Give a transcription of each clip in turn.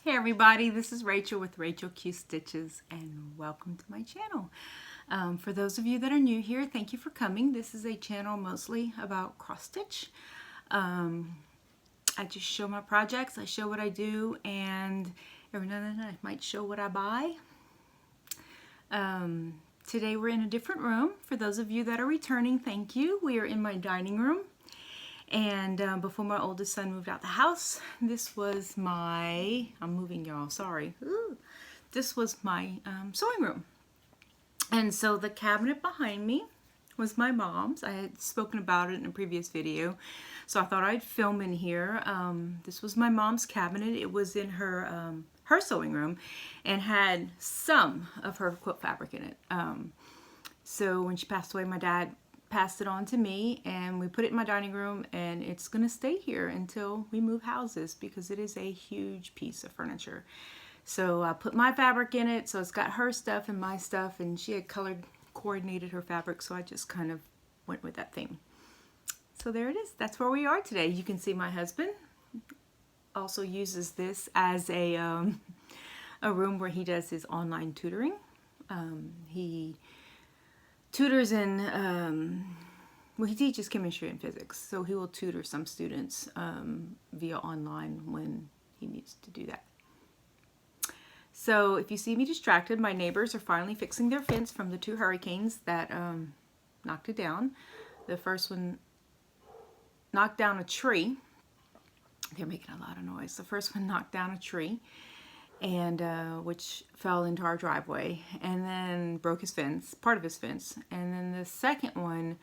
Hey everybody, this is Rachel with Rachel Q Stitches and welcome to my channel. For those of you that are new here, thank you for coming. This is a channel mostly about cross stitch. I just show my projects, I show what I do, and every now and then I might show what I buy. Today we're in a different room. For those of you that are returning, thank you. We are in my dining room. And before my oldest son moved out the house, this was my, I'm moving y'all, sorry. Ooh. This was my sewing room. And so the cabinet behind me was my mom's. I had spoken about it in a previous video, so I thought I'd film in here. This was my mom's cabinet. It was in her her sewing room and had some of her quilt fabric in it. So when she passed away, my dad passed it on to me and we put it in my dining room, and it's gonna stay here until we move houses because it is a huge piece of furniture. So I put my fabric in it, so it's got her stuff and my stuff, and she had coordinated her fabric, so I just kind of went with that theme. So there it is. That's where we are today. You can see my husband also uses this as a room where he does his online tutoring. He tutors in, well, he teaches chemistry and physics, so he will tutor some students via online when he needs to do that. So if you see me distracted, my neighbors are finally fixing their fence from the 2 hurricanes that knocked it down. The first one knocked down a tree. They're making a lot of noise. The first one knocked down a tree, and which fell into our driveway and then broke his fence, part of his fence, and then the second one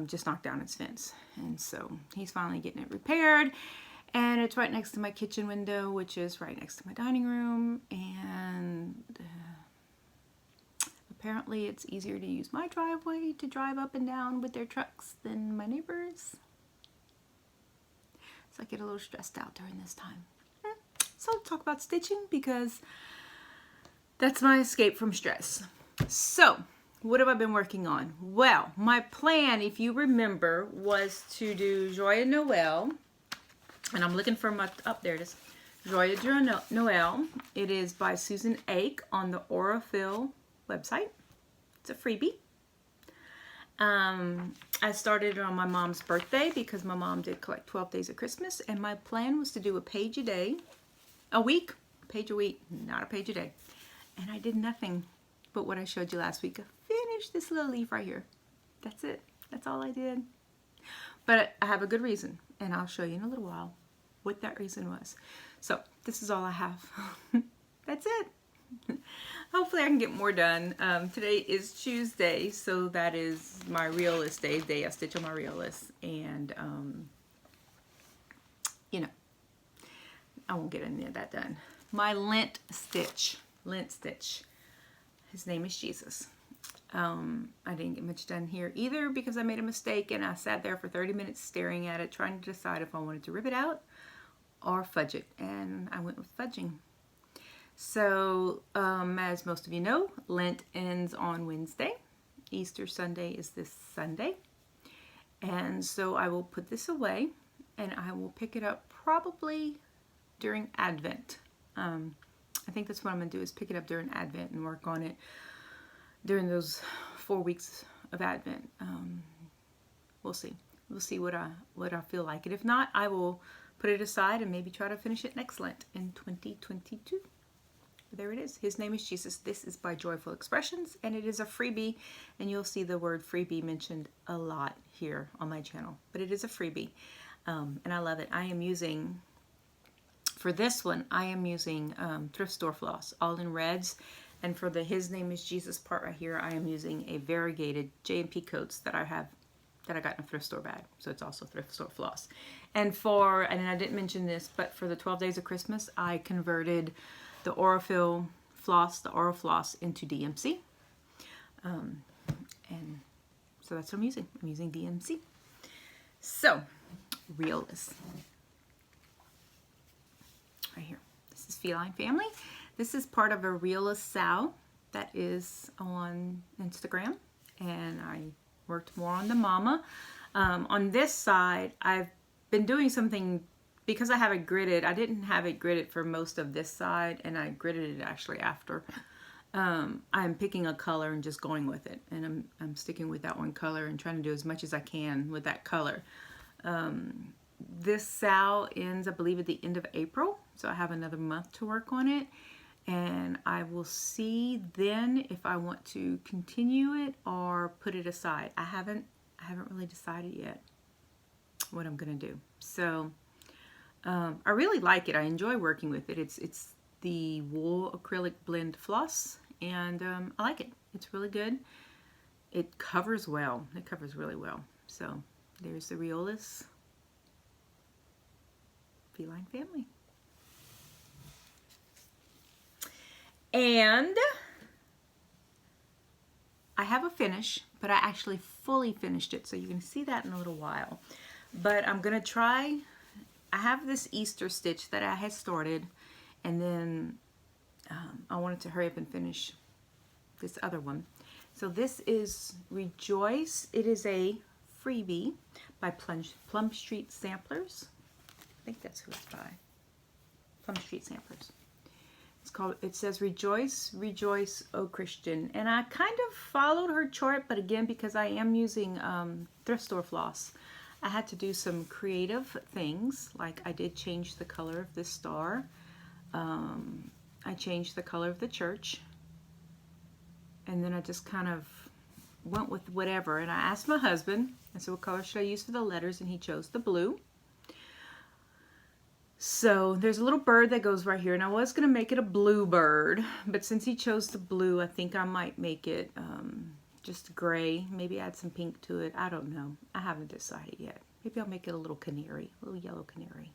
just knocked down his fence. And so he's finally getting it repaired, and it's right next to my kitchen window, which is right next to my dining room, and apparently it's easier to use my driveway to drive up and down with their trucks than my neighbors. So I get a little stressed out during this time. So I'll talk about stitching because that's my escape from stress. So what have I been working on? Well, my plan, if you remember, was to do Joyeux Noël, and I'm looking for my, there it is, Joyeux Noël. It is by Susan Ake on the Aurifil website. It's a freebie. I started it on my mom's birthday because my mom did collect 12 days of Christmas, and my plan was to do a page a day. A week, page a week, not a page a day. And I did nothing but what I showed you last week. I finished this little leaf right here. That's it. That's all I did. But I have a good reason, and I'll show you in a little while what that reason was. So this is all I have. That's it. Hopefully I can get more done. Today is Tuesday, so that is my realist day I stitch on my realist. And, you know, I won't get any of that done. My Lent stitch. His name is Jesus. I didn't get much done here either because I made a mistake, and I sat there for 30 minutes staring at it, trying to decide if I wanted to rip it out or fudge it, and I went with fudging. So, as most of you know, Lent ends on Wednesday. Easter Sunday is this Sunday. And so I will put this away, and I will pick it up probably during Advent. I think that's what I'm going to do, is pick it up during Advent and work on it during those 4 weeks of Advent. We'll see. We'll see what I feel like. And if not, I will put it aside and maybe try to finish it next Lent in 2022. There it is. His name is Jesus. This is by Joyful Expressions, and it is a freebie, and you'll see the word freebie mentioned a lot here on my channel. But it is a freebie, and I love it. I am using... For this one, I am using thrift store floss, all in reds. And for the His Name is Jesus part right here, I am using a variegated J&P coats that I got in a thrift store bag. So it's also thrift store floss. And I didn't mention this, but for the 12 days of Christmas, I converted the Aurifil floss, the Aurifloss, into DMC. And so that's what I'm using. I'm using DMC. So, realist. Right here. This is Feline Family. This is part of a realist Sal that is on Instagram, and I worked more on the mama. On this side, I've been doing something because I have it gridded, I didn't have it gridded for most of this side, and I gridded it actually after. I'm picking a color and just going with it, and I'm sticking with that one color and trying to do as much as I can with that color. This sow ends, I believe, at the end of April, so I have another month to work on it, and I will see then if I want to continue it or put it aside. I haven't really decided yet what I'm gonna do. So I really like it. I enjoy working with it. It's the wool acrylic blend floss, and I like it. It's really good. It covers well. It covers really well. So there's the Riolis feline family. And I have a finish, but I actually fully finished it, so you can see that in a little while. But I'm gonna try, I have this Easter stitch that I had started, and then I wanted to hurry up and finish this other one. So this is Rejoice. It is a freebie by Plum Street Samplers. I think that's who it's by. Plum Street Samplers. It's called, it says Rejoice, Rejoice, O Christian. And I kind of followed her chart, but again, because I am using thrift store floss, I had to do some creative things. Like I did change the color of this star. I changed the color of the church. And then I just kind of went with whatever. And I asked my husband, I said, what color should I use for the letters? And he chose the blue. So there's a little bird that goes right here, and I was going to make it a blue bird, but since he chose the blue, I think I might make it just gray, maybe add some pink to it. I don't know. I haven't decided yet. Maybe I'll make it a little canary, a little yellow canary.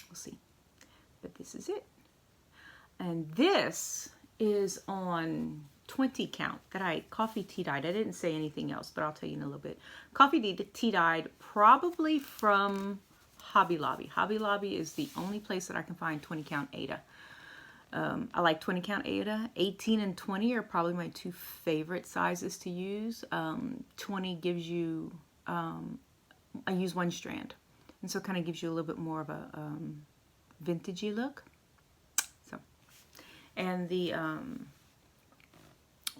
We'll see. But this is it. And this is on 20 count that I coffee tea dyed. I didn't say anything else, but I'll tell you in a little bit. Coffee tea dyed probably from Hobby Lobby. Hobby Lobby is the only place that I can find 20 count Aida. I like 20 count Aida. 18 and 20 are probably my two favorite sizes to use. 20 gives you, I use one strand, and so it kind of gives you a little bit more of a vintagey look. So, and the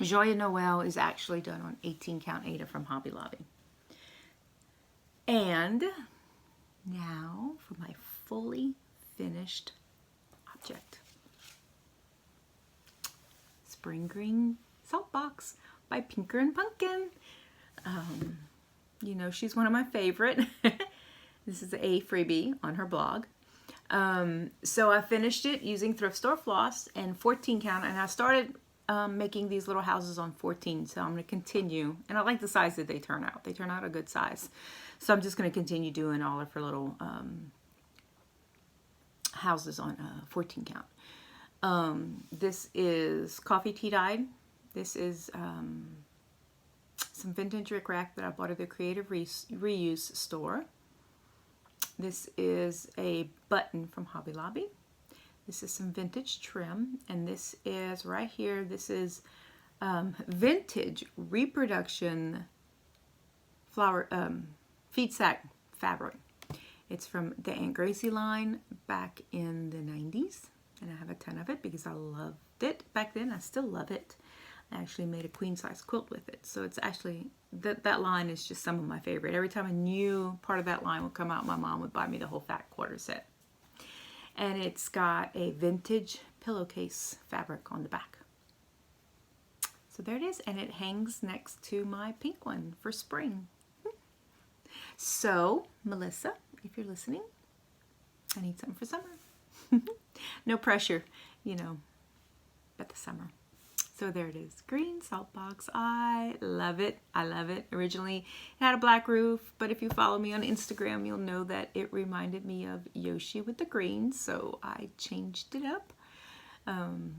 Joyeux Noel is actually done on 18 count Aida from Hobby Lobby. And now for my fully finished object. Spring Green Salt Box by Pinker and Pumpkin. You know, she's one of my favorite. This is a freebie on her blog. So I finished it using thrift store floss and 14 count, and I started making these little houses on 14, so I'm going to continue. And I like the size that they turn out. They turn out a good size. So I'm just going to continue doing all of her little houses on 14 count. This is coffee tea dyed. This is some vintage rickrack that I bought at the Creative Reuse store. This is a button from Hobby Lobby. This is some vintage trim, and this is right here. This is vintage reproduction flower feed sack fabric. It's from the Aunt Gracie line back in the 90s, and I have a ton of it because I loved it back then. I still love it. I actually made a queen size quilt with it, so it's actually that line is just some of my favorite. Every time a new part of that line would come out, my mom would buy me the whole fat quarter set. And it's got a vintage pillowcase fabric on the back. So there it is, and it hangs next to my pink one for spring. So, Melissa, if you're listening, I need something for summer. No pressure, you know, but the summer. So there it is, green salt box. I love it. I love it. Originally, it had a black roof, but if you follow me on Instagram, you'll know that it reminded me of Yoshi with the green, so I changed it up. And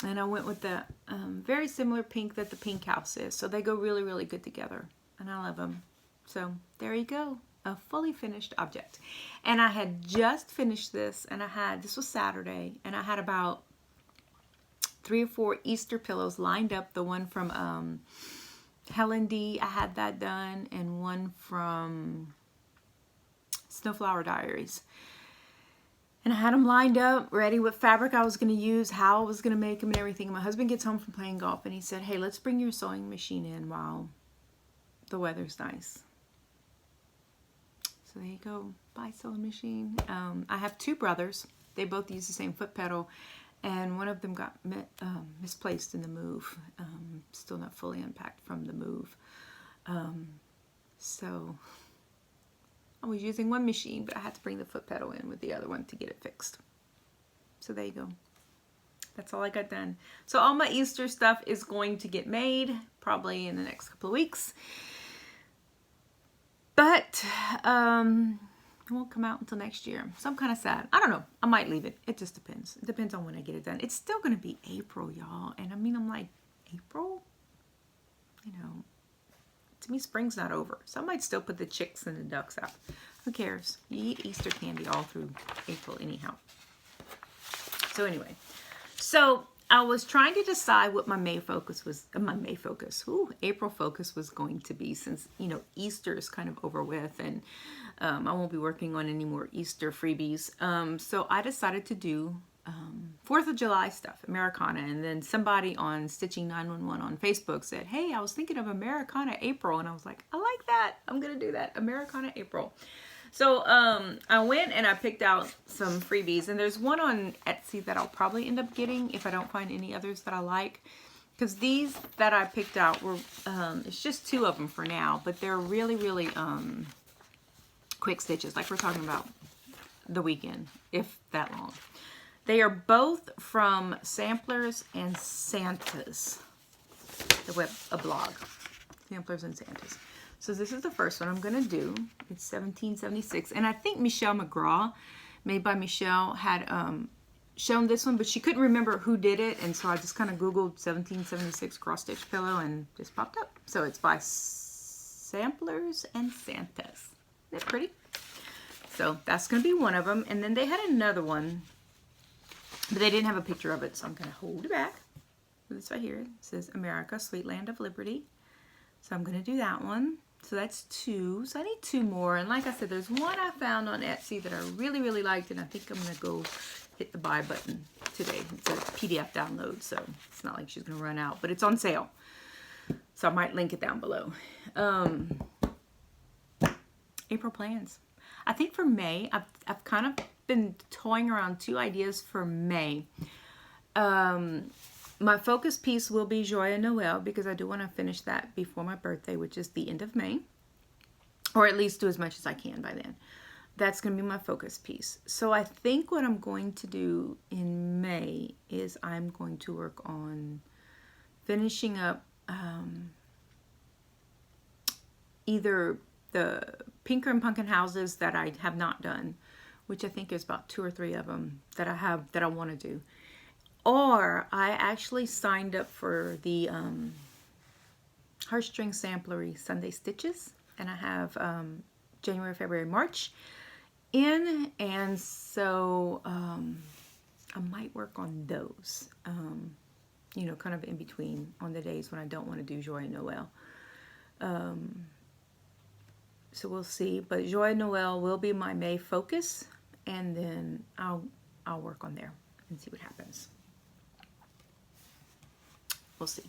I went with the very similar pink that the pink house is, so they go really, really good together, and I love them. So there you go, a fully finished object. And I had just finished this, and this was Saturday, and I had about 3 or 4 Easter pillows lined up. The one from Helen D, I had that done, and one from Snowflower Diaries. And I had them lined up, ready what fabric I was going to use, how I was going to make them and everything. And my husband gets home from playing golf and he said, hey, let's bring your sewing machine in while the weather's nice. So there you go, buy sewing machine. I have two brothers. They both use the same foot pedal. And one of them got misplaced in the move. Still not fully unpacked from the move. So I was using one machine, but I had to bring the foot pedal in with the other one to get it fixed. So there you go. That's all I got done. So all my Easter stuff is going to get made probably in the next couple of weeks. But it won't come out until next year. So I'm kind of sad. I don't know. I might leave it. It just depends. It depends on when I get it done. It's still going to be April, y'all. And I mean, I'm like, April? You know, to me, spring's not over. So I might still put the chicks and the ducks out. Who cares? You eat Easter candy all through April anyhow. So anyway, so I was trying to decide what my April focus was going to be, since, you know, Easter is kind of over with, and I won't be working on any more Easter freebies. So I decided to do 4th of July stuff, Americana, and then somebody on Stitching 911 on Facebook said, hey, I was thinking of Americana April, and I was like, I like that. I'm going to do that, Americana April. So I went and I picked out some freebies, and there's one on Etsy that I'll probably end up getting if I don't find any others that I like, because these that I picked out were, it's just 2 of them for now, but they're really, really quick stitches, like we're talking about the weekend, if that long. They are both from Samplers and Santas, a blog, Samplers and Santas. So this is the first one I'm going to do. It's 1776. And I think Michelle McGraw, made by Michelle, had shown this one, but she couldn't remember who did it. And so I just kind of Googled 1776 cross-stitch pillow and just popped up. So it's by Samplers and Santas. Isn't that pretty? So that's going to be one of them. And then they had another one, but they didn't have a picture of it. So I'm going to hold it back. This right here. It says America, Sweet Land of Liberty. So I'm going to do that one. So that's 2. So I need 2 more. And like I said, there's one I found on Etsy that I really, really liked. And I think I'm going to go hit the buy button today. It's a PDF download, so it's not like she's going to run out. But it's on sale. So I might link it down below. April plans. I think for May, I've kind of been toying around 2 ideas for May. My focus piece will be Joyeux Noël, because I do want to finish that before my birthday, which is the end of May. Or at least do as much as I can by then. That's going to be my focus piece. So I think what I'm going to do in May is I'm going to work on finishing up either the Pinker and Pumpkin houses that I have not done, which I think is about 2 or 3 of them that I want to do. Or I actually signed up for the Heartstring Samplery Sunday Stitches, and I have January, February, March in, and so I might work on those, you know, kind of in between on the days when I don't want to do Joyeux Noël. So we'll see, but Joyeux Noël will be my May focus, and then I'll work on there and see what happens. We'll see.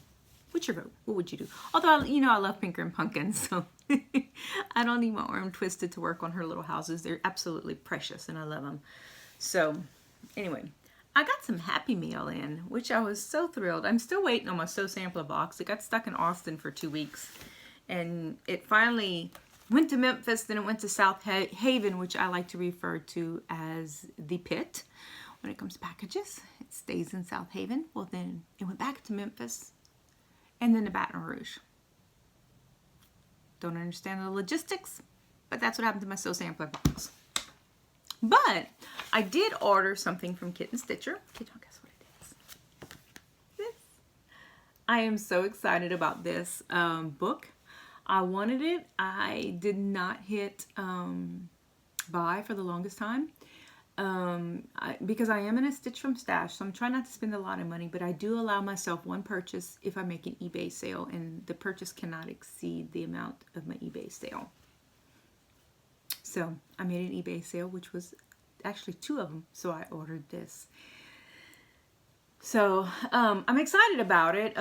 What's your vote? What would you do? Although, you know, I love Pinker and Pumpkin, so I don't need my arm twisted to work on her little houses. They're absolutely precious, and I love them. So, anyway, I got some Happy Meal in, which I was so thrilled. I'm still waiting on my Sew Sampler box. It got stuck in Austin for 2 weeks, and it finally went to Memphis, then it went to South Haven, which I like to refer to as the pit. When it comes to packages, it stays in South Haven. Well, then it went back to Memphis and then to Baton Rouge. Don't understand the logistics, but that's what happened to my Sew Sampler box. But I did order something from Kitten Stitcher. Can y'all guess what it is? This. I am so excited about this book. I wanted it. I did not hit buy for the longest time. Because I am in a Stitch from Stash, so I'm trying not to spend a lot of money, but I do allow myself 1 purchase if I make an eBay sale, and the purchase cannot exceed the amount of my eBay sale. So I made an eBay sale, which was actually 2 of them. So I ordered this. So I'm excited about it.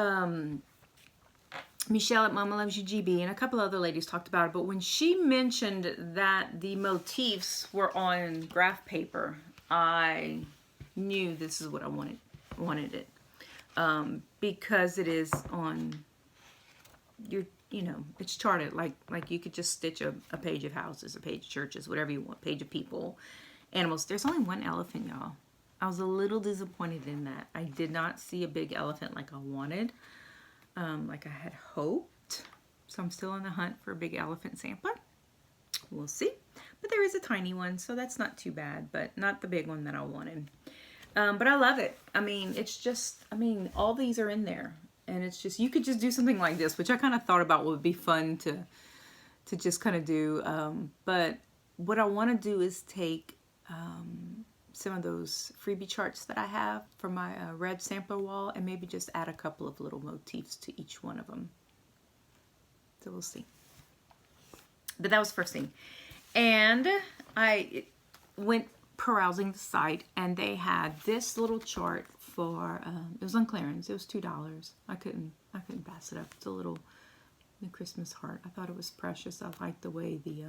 Michelle at Mama Loves You GB and a couple other ladies talked about it. But when she mentioned that the motifs were on graph paper, I knew this is what I wanted it. Because it is on your, you know, it's charted like you could just stitch a page of houses, a page of churches, whatever you want, page of people, animals. There's only one elephant, y'all. I was a little disappointed in that. I did not see a big elephant like I wanted, like I had hoped. So I'm still on the hunt for a big elephant sampler. We'll see. But there is a tiny one, so that's not too bad, but not the big one that I wanted. But I love it. I mean, it's just, I mean, all these are in there. And it's just, you could just do something like this, which I kind of thought about would be fun to just kind of do. But what I want to do is take some of those freebie charts that I have for my red sampler wall and maybe just add a couple of little motifs to each one of them. So we'll see. But that was the first thing. And I went perusing the site and they had this little chart for it was on clearance. It was $2. I couldn't pass it up. It's a little the Christmas heart. I thought it was precious. I like the way the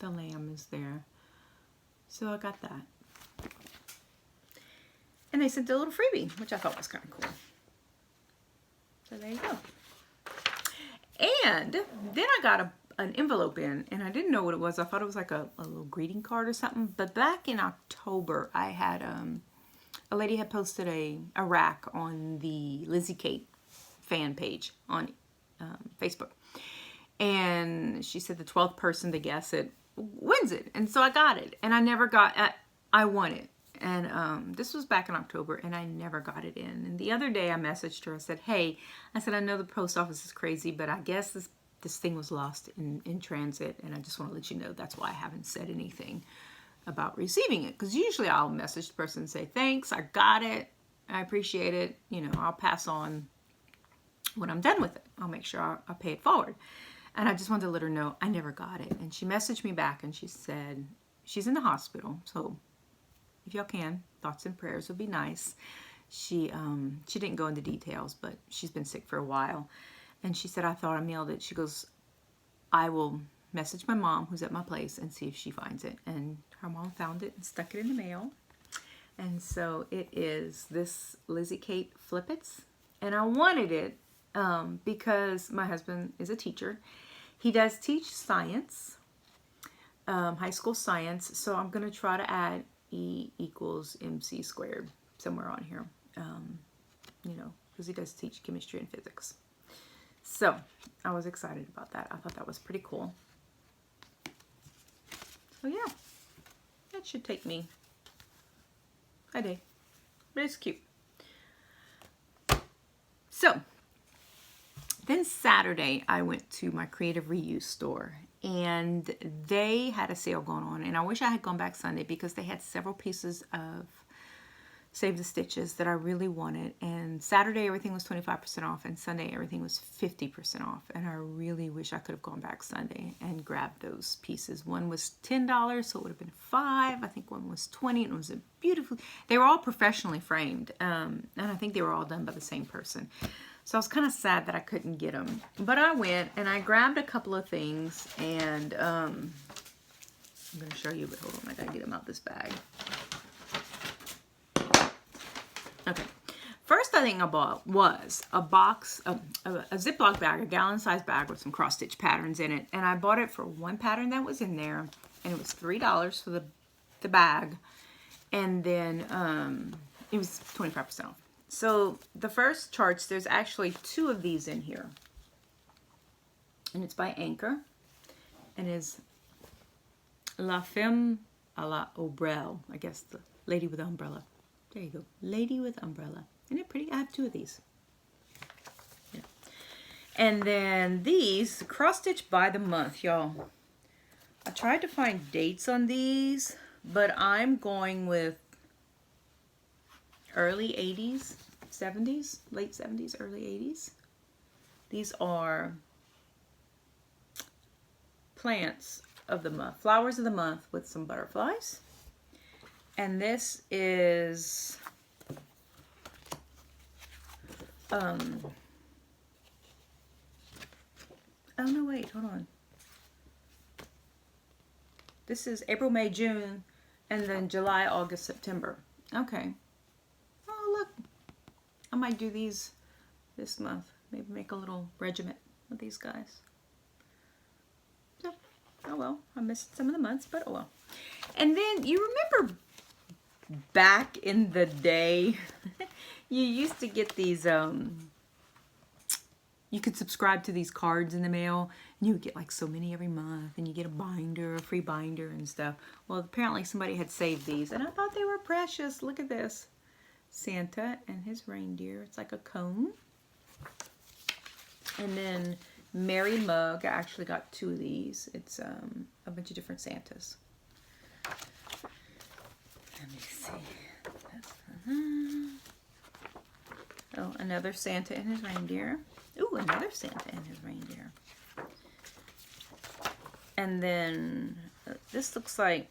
lamb is there. So I got that. And they sent a little freebie, which I thought was kind of cool. So there you go. And then I got an envelope in, and I didn't know what it was. I thought it was like a little greeting card or something. But back in October, I had a lady had posted a rack on the Lizzie Kate fan page on Facebook. And she said the 12th person to guess it wins it. And so I got it. And I never got it. I won it. And this was back in October, and I never got it in. And the other day I messaged her. I said, hey, I know the post office is crazy, but I guess this thing was lost in transit, and I just want to let you know that's why I haven't said anything about receiving it. Because usually I'll message the person and say, thanks, I got it, I appreciate it. You know, I'll pass on when I'm done with it. I'll make sure I'll pay it forward. And I just wanted to let her know I never got it. And she messaged me back, and she said she's in the hospital, so if y'all can, thoughts and prayers would be nice. She didn't go into details, but she's been sick for a while. And she said, I thought I mailed it. She goes, I will message my mom who's at my place and see if she finds it. And her mom found it and stuck it in the mail. And so it is this Lizzie Kate Flippets. And I wanted it because my husband is a teacher. He does teach science, high school science. So I'm going to try to add E equals MC squared somewhere on here, you know, because he does teach chemistry and physics. So I was excited about that. I thought that was pretty cool. So yeah, that should take me a day, but it's cute. So then Saturday I went to my creative reuse store, and they had a sale going on, and I wish I had gone back Sunday because they had several pieces of Save the Stitches that I really wanted. And Saturday everything was 25% off, and Sunday everything was 50% off. And I really wish I could have gone back Sunday and grabbed those pieces. One was $10, so it would have been $5. I think one was $20, and it was a beautiful. They were all professionally framed, and I think they were all done by the same person. So I was kind of sad that I couldn't get them. But I went and I grabbed a couple of things, and I'm going to show you, but hold on, I got to get them out this bag. Okay. First thing I bought was a box, a Ziploc bag, a gallon-sized bag with some cross-stitch patterns in it. And I bought it for one pattern that was in there, and it was $3 for the bag. And then it was 25% off. So the first charts, there's actually 2 of these in here. And it's by Anchor. And is La Femme à la Ombrelle. I guess the lady with the umbrella. There you go. Lady with umbrella. Isn't it pretty? I have 2 of these. Yeah. And then these, cross stitch by the month, y'all. I tried to find dates on these, but I'm going with early 80s, 70s, late 70s, early 80s. These are plants of the month, flowers of the month with some butterflies. And this is oh no, wait, hold on. This is April, May, June, and then July, August, September. Okay. Oh, look. I might do these this month. Maybe make a little regiment with these guys. So, oh well. I missed some of the months, but oh well. And then, you remember back in the day, you used to get these, you could subscribe to these cards in the mail, and you would get like so many every month, and you get a binder, a free binder and stuff. Well, apparently somebody had saved these, and I thought they were precious. Look at this. Santa and his reindeer. It's like a cone. And then Mary Mug. I actually got 2 of these. It's a bunch of different Santas. Let me see. Oh, another Santa and his reindeer. Ooh, another Santa and his reindeer. And then this looks like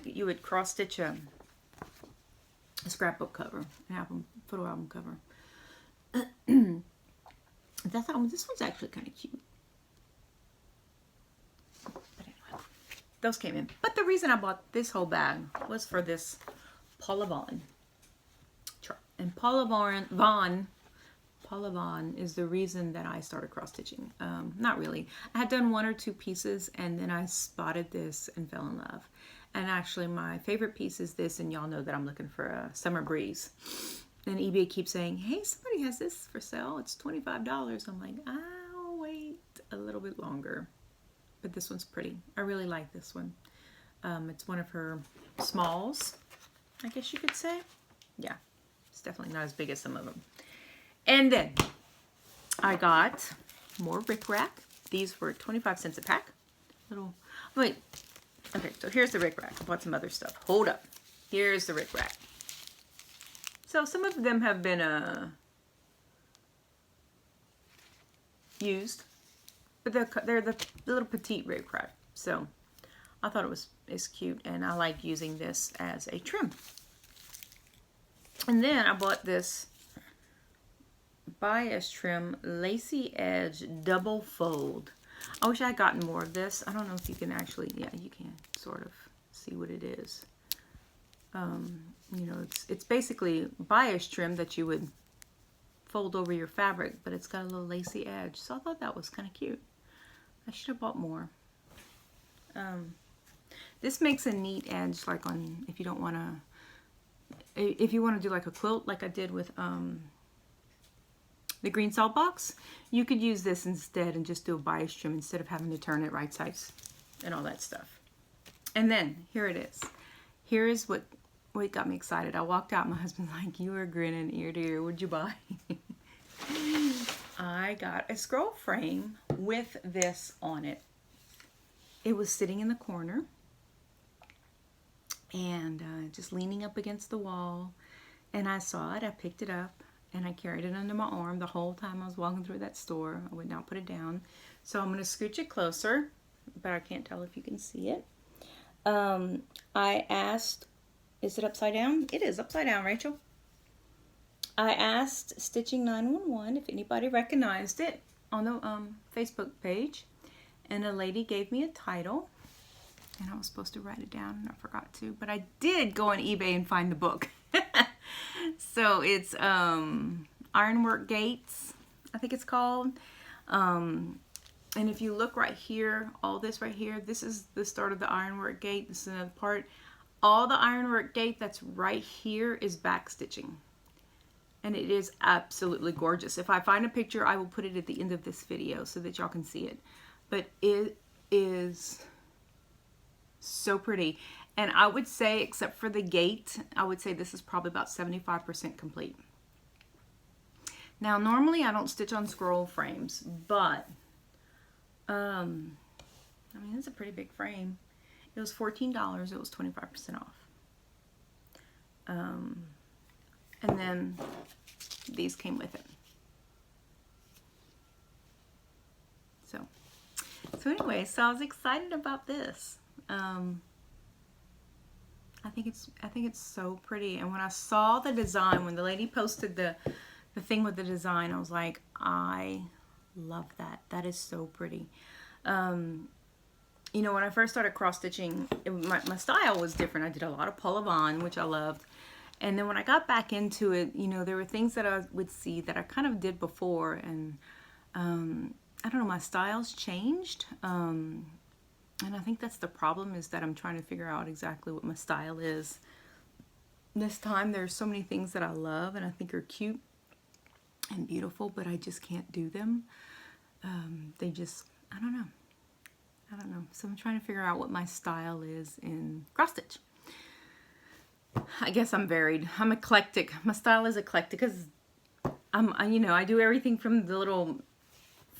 you would cross stitch a scrapbook cover, an album, photo album cover. This one's actually kind of cute. But anyway, those came in. But the reason I bought this whole bag was for this Paula Vaughn chart. And Paula Vaughn is the reason that I started cross stitching. Not really. I had done 1 or 2 pieces, and then I spotted this and fell in love. And actually my favorite piece is this, and y'all know that I'm looking for a Summer Breeze. And eBay keeps saying, hey, somebody has this for sale. It's $25. I'm like, I'll wait a little bit longer. But this one's pretty. I really like this one. It's one of her smalls, I guess you could say. Yeah, it's definitely not as big as some of them. And then I got more rickrack. These were 25 cents a pack. Wait. Okay, so here's the rickrack. I bought some other stuff. Hold up. Here's the rickrack. So some of them have been used, but they're the little petite rickrack. So I thought it's cute, and I like using this as a trim. And then I bought this bias trim lacy edge double fold. I wish I had gotten more of this. I don't know if you can actually, yeah, you can sort of see what it is. You know, it's basically bias trim that you would fold over your fabric, but it's got a little lacy edge. So I thought that was kind of cute. I should have bought more. This makes a neat edge, like on, if you don't want to, if you want to do like a quilt, like I did with the green salt box, you could use this instead and just do a bias trim instead of having to turn it right sides and all that stuff. And then here it is. Here is what got me excited. I walked out, my husband's like, you were grinning ear to ear. What'd you buy? I got a scroll frame with this on it. It was sitting in the corner and just leaning up against the wall. And I saw it. I picked it up and I carried it under my arm the whole time I was walking through that store. I would not put it down. So I'm going to scooch it closer, but I can't tell if you can see it. I asked, is it upside down? It is upside down, Rachel. I asked Stitching 911 if anybody recognized it on the Facebook page, and a lady gave me a title, and I was supposed to write it down, and I forgot to, but I did go on eBay and find the book. So it's Ironwork Gates, I think it's called. And if you look right here, all this right here, this is the start of the ironwork gate. This is another part. All the ironwork gate that's right here is back stitching. And it is absolutely gorgeous. If I find a picture, I will put it at the end of this video so that y'all can see it. But it is so pretty. And I would say, except for the gate, I would say this is probably about 75% complete. Now, normally I don't stitch on scroll frames, but I mean, it's a pretty big frame. It was $14. It was 25% off. And then these came with it. So So anyway, so I was excited about this. I think it's so pretty. And when I saw the design, when the lady posted the thing with the design, I was like, I love that. That is so pretty. You know, when I first started cross stitching, my style was different. I did a lot of pull-on, which I loved. And then when I got back into it, you know, there were things that I would see that I kind of did before, and I don't know, my styles changed. And I think that's the problem, is that I'm trying to figure out exactly what my style is. This time there's so many things that I love and I think are cute and beautiful, but I just can't do them. They just, I don't know. So I'm trying to figure out what my style is in cross stitch. I guess I'm varied. I'm eclectic. My style is eclectic because you know, I do everything from the little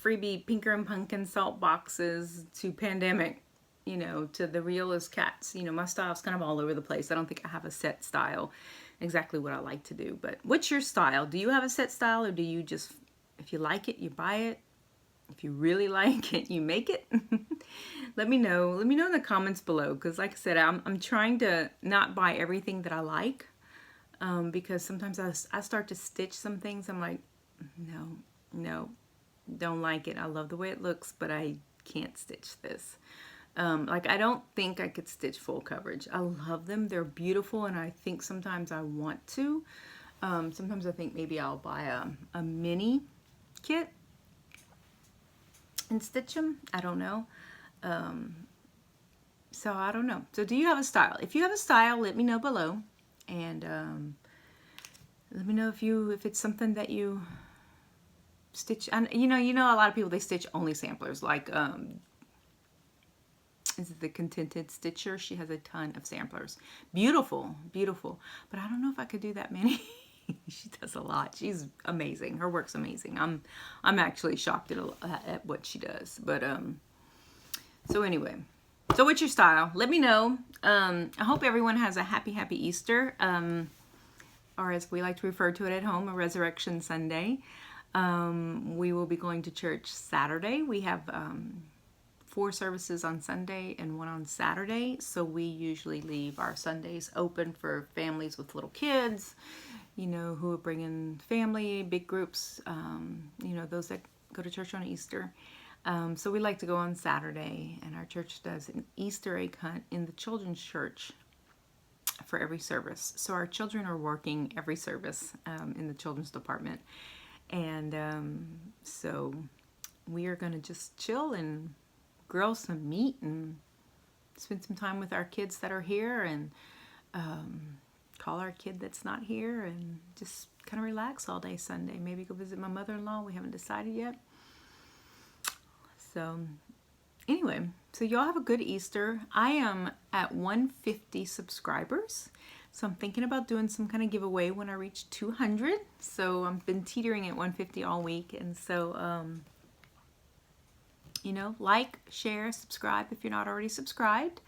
freebie Pinker and Pumpkin salt boxes to Pandemic, you know, to the realist cats. You know, my style's kind of all over the place. I don't think I have a set style, exactly what I like to do. But what's your style? Do you have a set style, or do you just, if you like it, you buy it? If you really like it, you make it? Let me know. Let me know in the comments below, because like I said, I'm trying to not buy everything that I like, because sometimes I start to stitch some things. I'm like, no, don't like it. I love the way it looks, but I can't stitch this. Like, I don't think I could stitch full coverage. I love them. They're beautiful, and I think sometimes I want to. Sometimes I think maybe I'll buy a mini kit and stitch them. I don't know. So I don't know. So do you have a style? If you have a style, let me know below, and let me know if it's something that you stitch. And you know a lot of people, they stitch only samplers, like is it the Contented Stitcher? She has a ton of samplers. Beautiful, but I don't know if I could do that many. She does a lot. She's amazing. Her work's amazing. I'm actually shocked at what she does. But so anyway, so what's your style? Let me know. I hope everyone has a happy Easter, or as we like to refer to it at home, a Resurrection Sunday. We will be going to church Saturday. We have 4 services on Sunday and 1 on Saturday. So we usually leave our Sundays open for families with little kids, you know, who are bringing family, big groups, you know, those that go to church on Easter. So we like to go on Saturday, and our church does an Easter egg hunt in the children's church for every service. So our children are working every service in the children's department. And so we are going to just chill and grill some meat and spend some time with our kids that are here, and call our kid that's not here, and just kind of relax all day Sunday. Maybe go visit my mother-in-law. We haven't decided yet. So anyway, so y'all have a good Easter. I am at 150 subscribers. So I'm thinking about doing some kind of giveaway when I reach 200. So I've been teetering at 150 all week. And so, you know, like, share, subscribe if you're not already subscribed.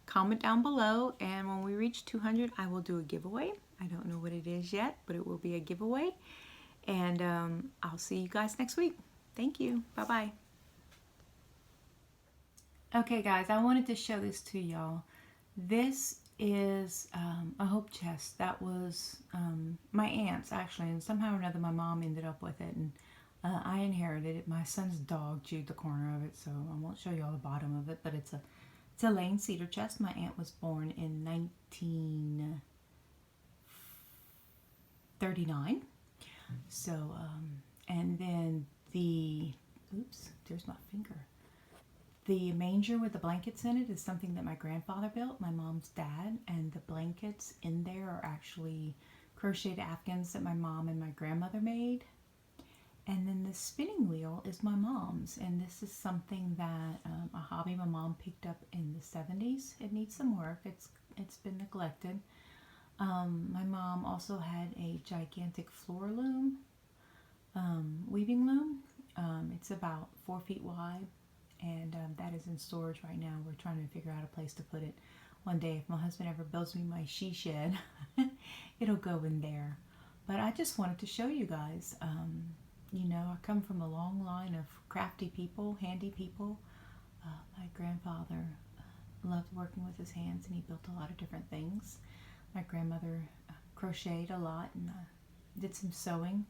Comment down below, and when we reach 200, I will do a giveaway. I don't know what it is yet, but it will be a giveaway. And I'll see you guys next week. Thank you. Bye-bye. Okay, guys, I wanted to show this to y'all. This is a hope chest that was my aunt's, actually, and somehow or another my mom ended up with it, and I inherited it. My son's dog chewed the corner of it, so I won't show you all the bottom of it, but it's a Lane cedar chest. My aunt was born in 1939. So, and then oops, there's my finger. The manger with the blankets in it is something that my grandfather built, my mom's dad, and the blankets in there are actually crocheted afghans that my mom and my grandmother made. And then the spinning wheel is my mom's, and this is something that a hobby my mom picked up in the 70s. It needs some work. It's been neglected. My mom also had a gigantic floor loom, weaving loom. It's about 4 feet wide, and that is in storage right now. We're trying to figure out a place to put it. One day, if my husband ever builds me my she shed, it'll go in there. But I just wanted to show you guys. You know, I come from a long line of crafty people, handy people. My grandfather loved working with his hands, and he built a lot of different things. My grandmother crocheted a lot and did some sewing.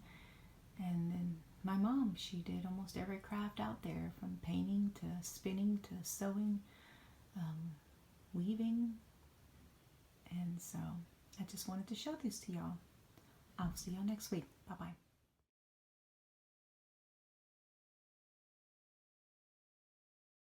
And then my mom, she did almost every craft out there, from painting to spinning to sewing, weaving. And so I just wanted to show this to y'all. I'll see y'all next week. Bye-bye.